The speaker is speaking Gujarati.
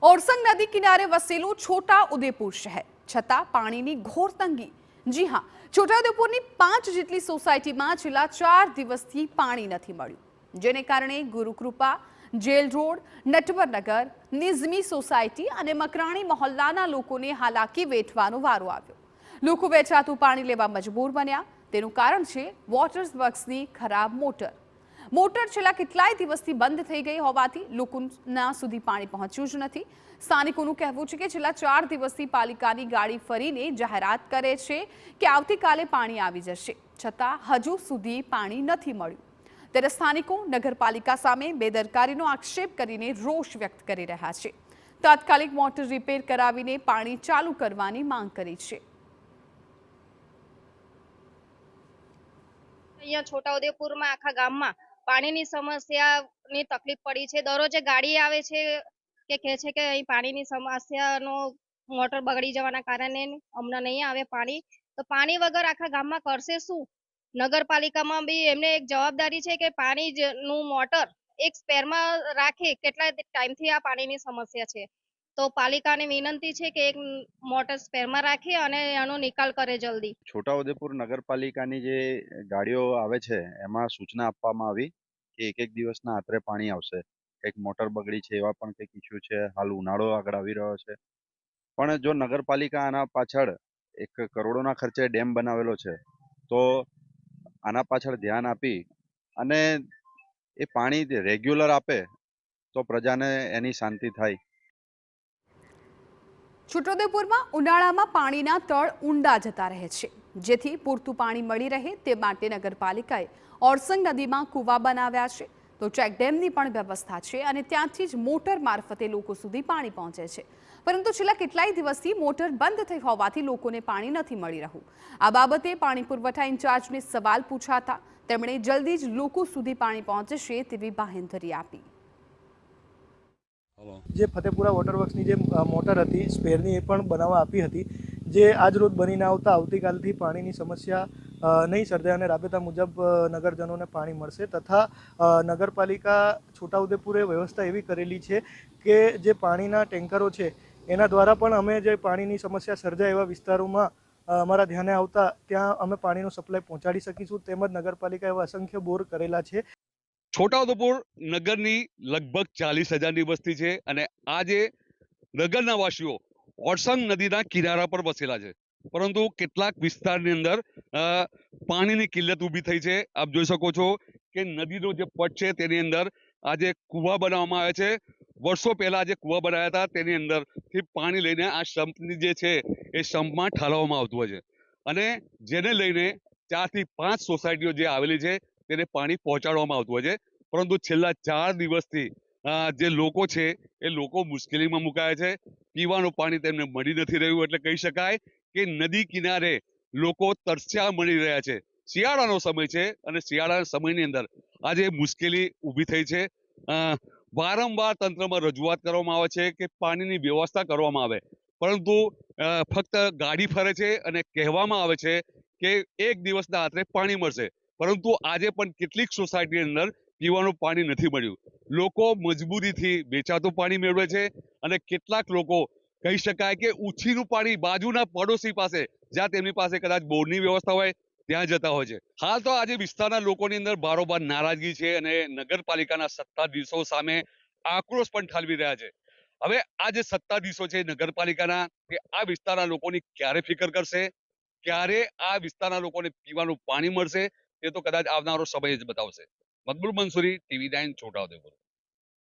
ઓરસંગ નદી કિનારે વસેલું છોટા ઉદેપુર શહેર છતાં પાણીની ઘોર તંગી। જી હા, છોટાઉદેપુરની 5 જેટલી સોસાયટીમાં છેલ્લા 4 દિવસથી પાણી નથી મળ્યું, જેને કારણે ગુરુકૃપા, જેલ રોડ, નટવરનગર, નિઝમી સોસાયટી અને મકરાણી મહોલ્લાના લોકોને હાલાકી વેઠવાનો વારો આવ્યો। લોકો વેચાતું પાણી લેવા મજબૂર બન્યા। તેનું કારણ છે વોટર વર્ક્સની ખરાબ મોટર છેલ્લા કેટલાય દિવસથી બંધ થઈ ગઈ હોવાથી લોકોના સુધી પાણી પહોંચ્યું જ નથી। સ્થાનિકોનું કહેવું છે કે છેલ્લા 4 દિવસથી પાલિકાની ગાડી ફરીને જાહેરાત કરે છે કે આવતીકાલે પાણી આવી જશે, છતાં હજુ સુધી પાણી નથી મળ્યું। ત્યારે સ્થાનિકો નગરપાલિકા સામે બેદરકારીનો આક્ષેપ કરીને રોષ વ્યક્ત કરી રહ્યા છે। તાત્કાલિક મોટર રિપેર કરાવીને પાણી ચાલુ કરવાની માંગ કરી છે। અહીંયા છોટાઉદેપુરમાં આખા ગામમાં પાણીની સમસ્યાની તકલીફ પડી છે। દરરોજે ગાડી આવે છે કે કહે છે કે અહીં પાણીની સમસ્યાનો મોટર બગડી જવાના કારણે હમણાં નહીં આવે પાણી। તો પાણી વગર આખા ગામમાં કરશે શું? નગરપાલિકામાં બી એમને એક જવાબદારી છે કે પાણીનું મોટર એક સ્પેરમાં રાખે। કેટલા ટાઈમથી આ પાણીની સમસ્યા છે, તો પાલિકાને વિનંતી છે કે એક મોટર સ્પેરમાં રાખે અને એનો નિકાલ કરે જલ્દી। છોટાઉદેપુર નગરપાલિકાની જે ગાડીઓ આવે છે એમાં સૂચના આપવામાં આવી કે એક દિવસના આત્રે પાણી આવશે। કંઈક મોટર બગડી છે એવા પણ કંઈક ઇસ્યુ છે। હાલ ઉનાળો આગળ આવી રહ્યો છે, પણ જો નગરપાલિકા આના પાછળ 1 કરોડોના ખર્ચે ડેમ બનાવેલો છે, તો આના પાછળ ધ્યાન આપી અને એ પાણી રેગ્યુલર આપે તો પ્રજાને એની શાંતિ થાય। છોટાઉદેપુરમાં ઉનાળામાં પાણીના તળ ઊંડા જતા રહે છે, જેથી પૂરતું પાણી મળી રહે તે માટે નગરપાલિકાએ ઓરસંગ નદીમાં કૂવા બનાવ્યા છે। તો ચેકડેમની પણ વ્યવસ્થા છે અને ત્યાંથી જ મોટર મારફતે લોકો સુધી પાણી પહોંચે છે, પરંતુ છેલ્લા કેટલાય દિવસથી મોટર બંધ થઈ હોવાથી લોકોને પાણી નથી મળી રહ્યું। આ બાબતે પાણી પુરવઠા ઇન્ચાર્જને સવાલ પૂછાતા તેમણે જલ્દી જ લોકો સુધી પાણી પહોંચશે તેવી બાહેંધરી આપી। જે ફતેપુરા વોટરવર્ક્સની જે મોટર હતી સ્પેરની એ પણ બનાવવા આપી હતી, જે આજ રોજ બનીને આવતીકાલથી પાણીની સમસ્યા નહીં સર્જાય અને રાબેતા મુજબ નગરજનોને પાણી મળશે। તથા નગરપાલિકા છોટાઉદેપુરે વ્યવસ્થા એવી કરેલી છે કે જે પાણીના ટેન્કરો છે એના દ્વારા પણ અમે જે પાણીની સમસ્યા સર્જાય એવા વિસ્તારોમાં અમારા ધ્યાને આવતા ત્યાં અમે પાણીનો સપ્લાય પહોંચાડી શકીશું। તેમજ નગરપાલિકા એવા અસંખ્ય બોર કરેલા છે। છોટાઉદેપુર નગરની લગભગ 40,000ની વસ્તી છે અને આજે નગરના વાસીઓ ઓરસંગ નદીના કિનારા પર વસેલા છે, પરંતુ કેટલાક વિસ્તારની અંદર પાણીની કિલ્લત ઊભી થઈ છે। આપ જોઈ શકો છો કે નદીનો જે પટ છે તેની અંદર આજે કૂવા બનાવવામાં આવે છે। વર્ષો પહેલા જે કૂવા બનાવ્યા હતા તેની અંદરથી પાણી લઈને આ સંપની જે છે એ સંપમાં ઠાલવવામાં આવતું હોય છે અને જેને લઈને 4 થી 5 સોસાયટીઓ જે આવેલી છે તેને પાણી પહોંચાડવામાં આવતું હોય છે, પરંતુ છેલ્લા 4 દિવસથી જે લોકો છે એ લોકો મુશ્કેલીમાં મુકાયા છે। પીવાનું પાણી તેમને મળી નથી રહ્યું, એટલે કહી શકાય કે નદી કિનારે લોકો તરસ્યા મળી રહ્યા છે। શિયાળાનો સમય છે અને શિયાળાના સમયની અંદર આજે મુશ્કેલી ઊભી થઈ છે। વારંવાર તંત્રમાં રજૂઆત કરવામાં આવે છે કે પાણીની વ્યવસ્થા કરવામાં આવે, પરંતુ ફક્ત ગાડી ફરે છે અને કહેવામાં આવે છે કે એક દિવસના આત્રે પાણી મળશે, પરંતુ આજે પણ કેટલીક સોસાયટીની અંદર પીવાનું પાણી નથી મળ્યું। લોકો મજબૂરીથી વેચાતું પાણી મેળવે છે અને કેટલાક લોકો કહી શકાય કે ઉછીનું પાણી બાજુના પડોશી પાસે, જ્યાં તેમની પાસે કદાચ બોરની વ્યવસ્થા હોય ત્યાં જતા હોય છે। હાલ તો આજે વિસ્તારના લોકોની અંદર બારોબાર નારાજગી છે અને નગરપાલિકાના સત્તાધીશો સામે આક્રોશ પણ ઠાલવી રહ્યા છે। હવે આ જે સત્તાધીશો છે નગરપાલિકાના, તે આ વિસ્તારના લોકોની ક્યારે ફિકર કરશે, ક્યારે આ વિસ્તારના લોકોને પીવાનું પાણી મળશે, તે તો કદાચ આવનારો સમય જ બતાવશે। મકબૂલ મંસૂરી, TV9 છોટાઉદેપુર।